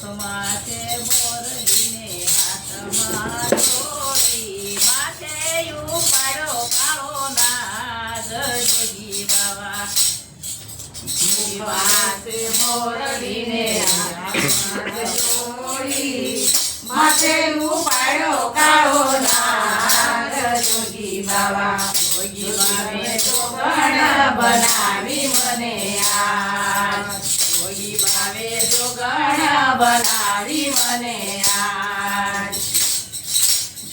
માથે મોરલીને હાથમાં જોડી માથે ઉપાડો કાળો નાગ જોગી બાવા માથે મોરલીને હાથમાં જોડી માથે ઉપાડો કાળો નાગ જોગી બાવા જોગી બાવે જોગણ બનાવી મને આજ જોગી બાવે જોગણ બનાવી મને આજ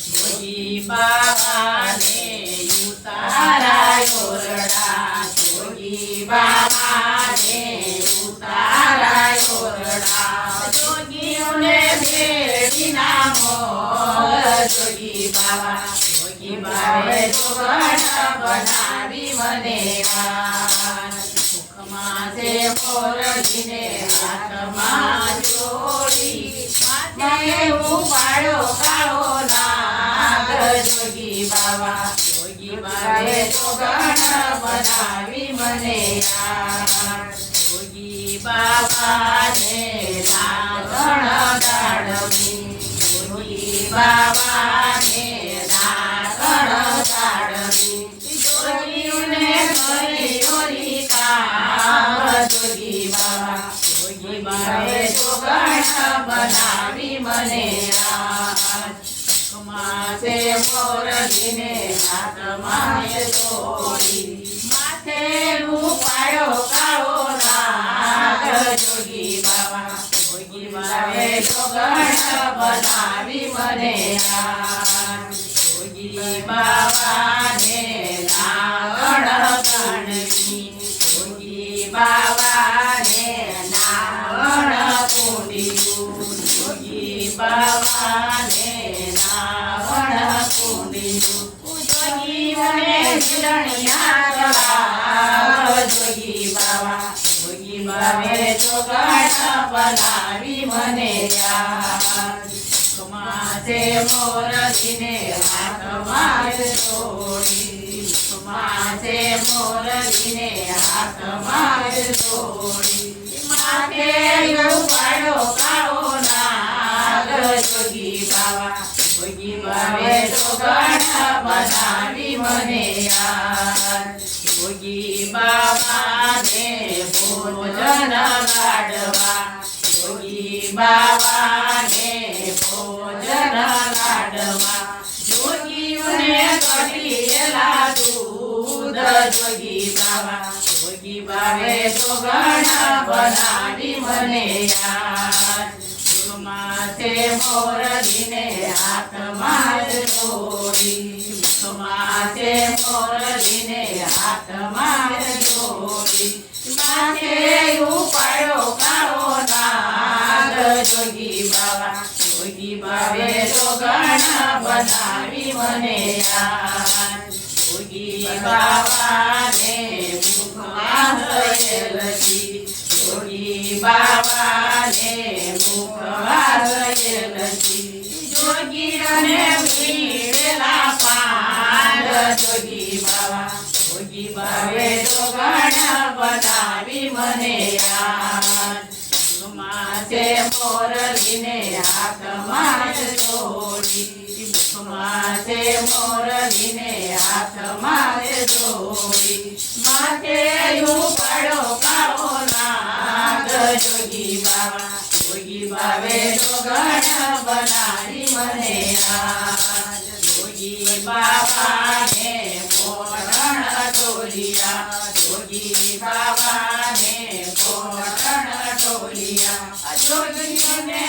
જોગી બાવાને ઉતારાયો રડા જોગી બાવાને ઉતારાયો રડા જોગીઓને ભેળી નામો જોગી બાવા જોગી બાવે જોગણ બનાવી મને આજ માથે મોરલીને હાથમાં જોડી માથે ઉપાડો કાળો નાગ જોગી બાવા જોગી બાવે જોગણ બનાવી મને આજ જોગી બાવાને નાગણ દાડવી જોગી બાવાને નાગણ દાડવી જોગીઓને કરી જોગી બાવા જોગી બાવે જોગણ બનાવી મને આજ માથે મોરલીને હાથમાં જોડી માથે ઉપાડો કાળો નાગ જોગી બાવા જોગી બાવે જોગણ બનાવી મને આજ જોગી બાવાને નાગણ કાઢવી બાવાને નાવણ કુંડિયું જોગી બાવાને નાવણ કુંડિયું જોગીઓને ઝીલણિયા ચડાવ જોગી બાવા જોગી બાવે જોગણ બનાવી મને આજ માથે મોરલીને હાથમાં જોડી માથે મોરલીને હાથમાં જોડી માથે ઉપાડો કાળો નાગ જોગી બાવા જોગી બાવે જોગણ બનાવી મને આજ જોગી બાવાને ભોજન લાડવા જોગી બાવાને ભોજન લાડવા જોગીઓને કઢીએલા દૂધ જોગી બાવા જોગી બાવે જોગણ બનાવી મને આજ માથે મોરલીને હાથમાં જોડી માથે મોરલીને હાથમાં જોડી માથે ઉપાડો કાળો નાગ જોગી બાવા જોગી બાવે જોગણ બનાવી મને આજ જોગી બાવાને મુખમાં ગયેલજી જોગી બાવાને મુખમાં ગયેલજી જોગીને પીળેલા પાન જોગી બાવા જોગી બાવે જોગણ બનાવી મને આજ માથે મોરલીને હાથમાં જોડી માથે મોરલીને હાથમાં જોડી માથે ઉપાડો કાળો નાગ જોગી બાવા જોગી બાવે જોગણ બનાવી મને આજ જોગી બાવાને પોરણ ઢોલિયા જોગી બાવાને પોરણ ઢોલિયા જોગીઓને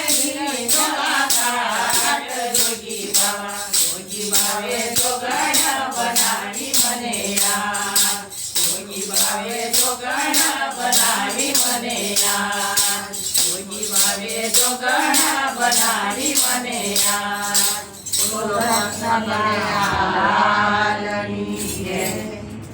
જોગી બાવા જોગી બાવે જોગણ બનાવી મને આજ જોગી બાવે જોગણ બનાવી મને આજ જોગી બાવે જોગણ બનાવી મને આજ બોલો લાલની જય